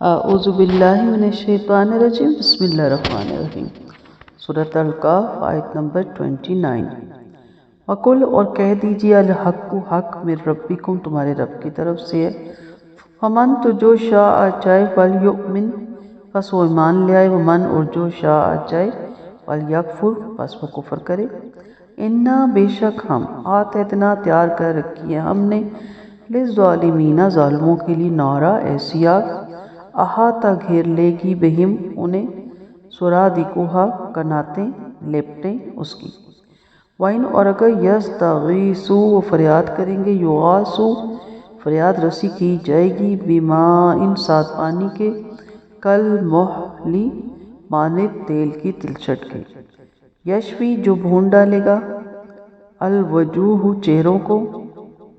اعوذ باللہ من الشیطان الرجیم، بسم اللہ الرحمن الرحیم۔ سورۃ الکہف آیت نمبر 29۔ وقل، اور کہہ دیجئے، الحق حق من ربکم، تمہارے رب کی طرف سے ہے۔ فمن، تو جو شاء چاہے، فلیؤمن، پس وہ ایمان لے آئے، ومن، اور جو شاء چاہے، فلیکفر، پس وہ کفر کرے۔ انا، بے شک ہم، اعتدنا، تیار کر رکھی ہے ہم نے، للظالمین، ظالموں کے لیے، نارا، ایسی آگ، احاطہ، گھیر لے گی، بہم، انہیں، سرادقہا، کناتیں، لپٹیں اس کی۔ وَإِنْ، اور اگر، یستغیثوا، وہ فریاد کریں گے، یغاثوا، فریاد رسی کی جائے گی، بماء، ساتھ پانی کے، کالمہل، مانند تیل کی تلچھٹ کے، یشوی، جو بھون ڈالے گا، الوجوہ، چہروں کو،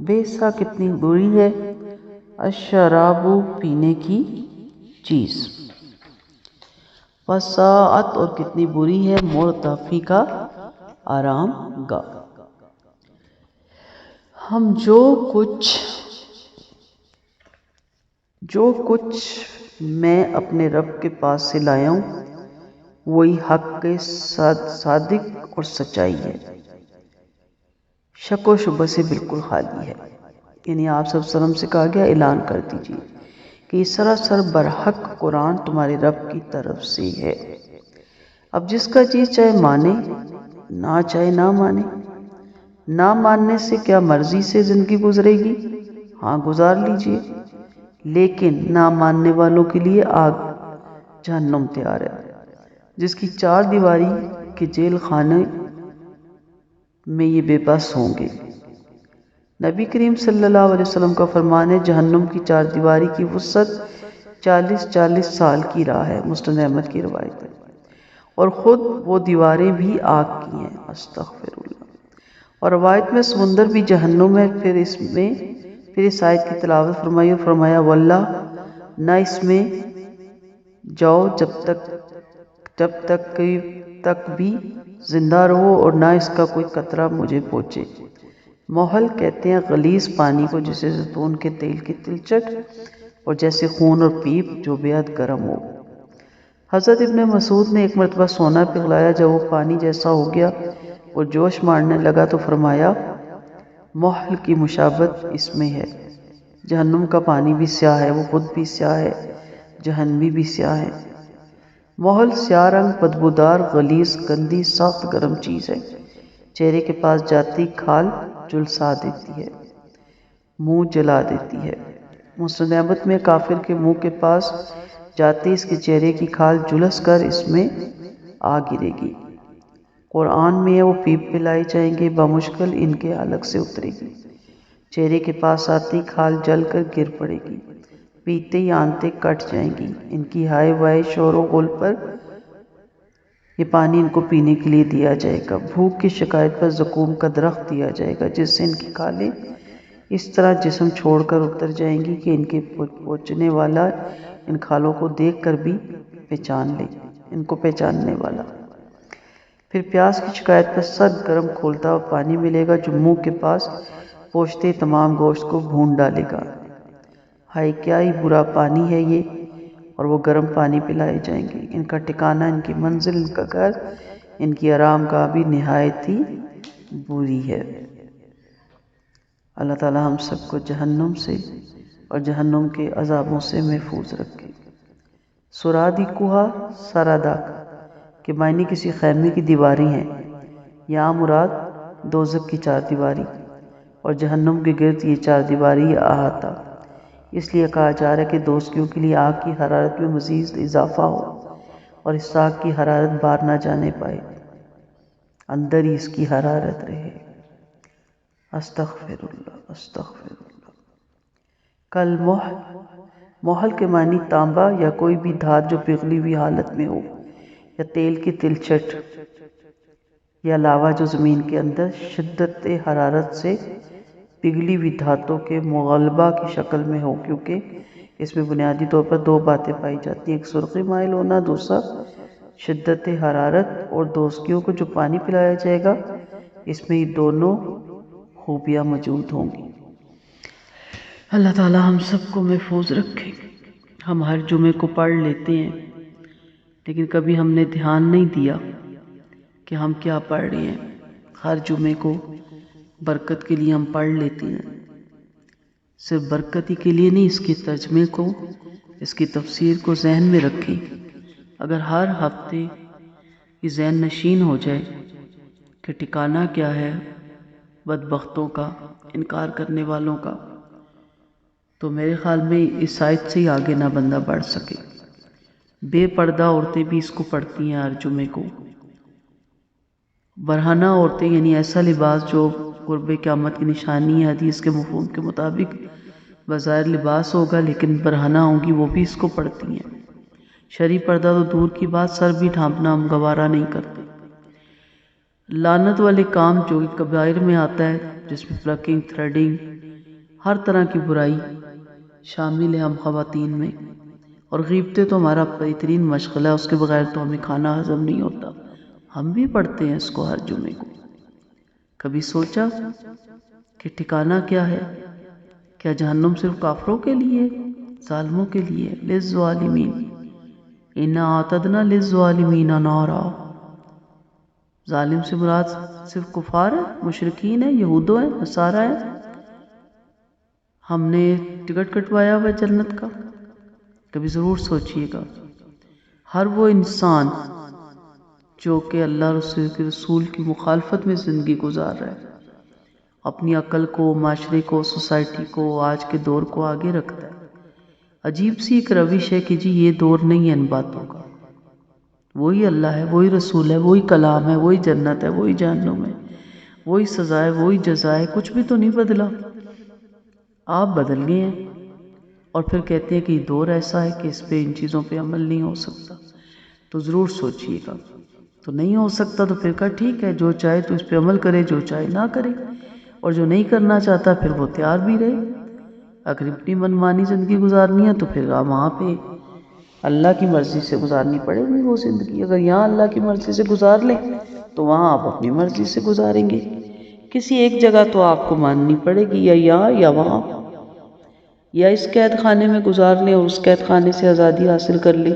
بیسا، کتنی بری ہے، الشراب، پینے کی چیز، وساءت، اور کتنی بری ہے، مرتفقہ، آرام گاہ۔ ہم جو کچھ میں اپنے رب کے پاس سے لایا ہوں، وہی حق کے صادق اور سچائی ہے، شک و شبہ سے بالکل خالی ہے۔ یعنی آپ صلی اللہ علیہ وسلم سے کہا گیا، اعلان کر دیجیے کہ یہ سراسر برحق قرآن تمہارے رب کی طرف سے ہے۔ اب جس کا چیز چاہے مانے، نہ چاہے نہ مانے۔ نہ ماننے سے کیا مرضی سے زندگی گزرے گی؟ ہاں، گزار لیجئے، لیکن نہ ماننے والوں کے لیے آگ جہنم تیار ہے، جس کی 4 دیواری کے جیل خانے میں یہ بے بس ہوں گے۔ نبی کریم صلی اللہ علیہ وسلم کا فرمان ہے، جہنم کی 4 دیواری کی وسعت 40 سال کی راہ ہے، مسند احمد کی روایت ہے، اور خود وہ دیواریں بھی آگ کی ہیں، استغفر اللہ۔ اور روایت میں سمندر بھی جہنم ہے۔ پھر اس آیت کی تلاوت فرمائی اور فرمایا، واللہ، نہ اس میں جاؤ جب تک بھی زندہ رہو، اور نہ اس کا کوئی قطرہ مجھے پہنچے۔ محل کہتے ہیں غلیظ پانی کو، جسے زیتون کے تیل کی تلچھٹ، اور جیسے خون اور پیپ جو بیعت گرم ہو۔ حضرت ابن مسعود نے ایک مرتبہ سونا پگھلایا، جب وہ پانی جیسا ہو گیا اور جوش مارنے لگا تو فرمایا، محل کی مشابہت اس میں ہے۔ جہنم کا پانی بھی سیاہ ہے، وہ خود بھی سیاہ ہے، جہنمی بھی سیاہ ہے۔ محل سیاہ رنگ، بدبودار، غلیظ، گندی، سخت گرم چیز ہے، چہرے کے پاس جاتی کھال جھلسا دیتی ہے، منہ جلا دیتی ہے۔ مسند احمد میں کافر کے منہ کے پاس جاتے اس کے چہرے کی کھال جھلس کر اس میں آ گرے گی۔ قرآن میں ہے، وہ پیپ پلائے جائیں گے، بمشکل ان کے حلق سے اترے گی، چہرے کے پاس آتی کھال جل کر گر پڑے گی، پیتے ہی آنتیں کٹ جائیں گی، ان کی ہائے وائے شور و غل پر یہ پانی ان کو پینے کے لیے دیا جائے گا۔ بھوک کی شکایت پر زقوم کا درخت دیا جائے گا، جس سے ان کی کھالیں اس طرح جسم چھوڑ کر اتر جائیں گی کہ ان کے پہنچنے والا ان کھالوں کو دیکھ کر بھی پہچان لے، ان کو پہچاننے والا۔ پھر پیاس کی شکایت پر سرد گرم کھولتا ہوا پانی ملے گا، جو منہ کے پاس پہنچتے تمام گوشت کو بھون ڈالے گا۔ ہائے، کیا ہی برا پانی ہے یہ! اور وہ گرم پانی پلائے جائیں گے۔ ان کا ٹھکانہ، ان کی منزل، ان کا گھر، ان کی آرام گاہ بھی نہایت ہی بری ہے۔ اللہ تعالی ہم سب کو جہنم سے اور جہنم کے عذابوں سے محفوظ رکھے۔ سرادقہا، سرادق کے معنی کسی خیمے کی دیواری ہیں، یہاں مراد دوزخ کی 4 دیواری اور جہنم کے گرد یہ 4 دیواری احاطہ۔ اس لیے کہا جا رہا ہے کہ دوزخیوں کے لیے آگ کی حرارت میں مزید اضافہ ہو، اور اس آگ کی حرارت باہر نہ جانے پائے، اندر ہی اس کی حرارت رہے۔ استغفر اللہ، استغفر اللہ۔ کالمہل، محل کے معنی تانبا یا کوئی بھی دھات جو پگھلی ہوئی حالت میں ہو، یا تیل کی تلچھٹ، یا لاوا جو زمین کے اندر شدت حرارت سے پگھلی ہوئی دھاتوں کے مغلبہ کی شکل میں ہو، کیونکہ اس میں بنیادی طور پر 2 باتیں پائی جاتی ہیں، ایک سرخی مائل ہونا، دوسرا شدت حرارت۔ اور دوزخیوں کو جو پانی پلایا جائے گا، اس میں یہ دونوں خوبیاں موجود ہوں گی۔ اللہ تعالی ہم سب کو محفوظ رکھے۔ ہم ہر جمعے کو پڑھ لیتے ہیں، لیکن کبھی ہم نے دھیان نہیں دیا کہ ہم کیا پڑھ رہے ہیں۔ ہر جمعے کو برکت کے لیے ہم پڑھ لیتے ہیں، صرف برکت ہی کے لیے نہیں، اس کے ترجمے کو، اس کی تفسیر کو ذہن میں رکھیں۔ اگر ہر ہفتے یہ ذہن نشین ہو جائے کہ ٹھکانہ کیا ہے بدبختوں کا، انکار کرنے والوں کا، تو میرے خیال میں اس آیت سے ہی آگے نہ بندہ بڑھ سکے۔ بے پردہ عورتیں بھی اس کو پڑھتی ہیں ہر جمعے کو۔ برہنہ عورتیں یعنی ایسا لباس جو قرب قیامت کی نشانی ہے، حدیث کے مفہوم کے مطابق بظاہر لباس ہوگا لیکن برہنہ ہوں گی، وہ بھی اس کو پڑھتی ہیں۔ شرعی پردہ تو دور کی بات، سر بھی ڈھانپنا ہم گوارا نہیں کرتے۔ لعنت والے کام جو کبائر میں آتا ہے، جس میں پلکنگ، تھریڈنگ، ہر طرح کی برائی شامل ہے ہم خواتین میں، اور غیبتیں تو ہمارا بہترین مشغلہ ہے، اس کے بغیر تو ہمیں کھانا ہضم نہیں ہوتا، ہم بھی پڑھتے ہیں اس کو ہر جمعے کو۔ کبھی سوچا کہ ٹھکانہ کیا ہے؟ کیا جہنم صرف کافروں کے لیے، ظالموں کے لیے؟ للظالمین انا اعتدنا للظالمین نارا۔ ظالم سے مراد صرف کفار ہیں، مشرکین ہیں، یہودو ہیں، نصارہ ہیں؟ ہم نے ٹکٹ کٹوایا ہوا جنت کا؟ کبھی ضرور سوچئے گا۔ ہر وہ انسان جو کہ اللہ رسول کی مخالفت میں زندگی گزار رہا ہے، اپنی عقل کو، معاشرے کو، سوسائٹی کو، آج کے دور کو آگے رکھتا ہے۔ عجیب سی ایک روش ہے کہ جی یہ دور نہیں ہے ان باتوں کا، وہی اللہ ہے، وہی رسول ہے، وہی کلام ہے، وہی جنت ہے، وہی جہنم ہے، وہی سزا ہے، وہی جزا ہے، کچھ بھی تو نہیں بدلا۔ آپ بدل گئے ہیں، اور پھر کہتے ہیں کہ یہ دور ایسا ہے کہ اس پہ، ان چیزوں پہ عمل نہیں ہو سکتا۔ تو ضرور سوچئے گا۔ تو نہیں ہو سکتا تو پھر کہا ٹھیک ہے، جو چاہے تو اس پہ عمل کرے، جو چاہے نہ کرے، اور جو نہیں کرنا چاہتا پھر وہ تیار بھی رہے۔ اگر اپنی منمانی زندگی گزارنی ہے تو پھر وہاں پہ اللہ کی مرضی سے گزارنی پڑے گی وہ زندگی۔ اگر یہاں اللہ کی مرضی سے گزار لیں تو وہاں آپ اپنی مرضی سے گزاریں گے۔ کسی ایک جگہ تو آپ کو ماننی پڑے گی، یا یہاں یا وہاں، یا اس قید خانے میں گزار لیں اور اس قید خانے سے آزادی حاصل کر لیں،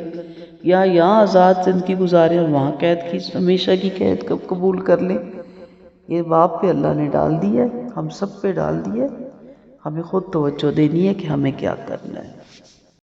یا یہاں آزاد زندگی گزاریں اور وہاں قید کی، ہمیشہ کی قید قبول کر لیں۔ یہ باپ پہ اللہ نے ڈال دی ہے، ہم سب پہ ڈال دی ہے، ہمیں خود توجہ دینی ہے کہ ہمیں کیا کرنا ہے۔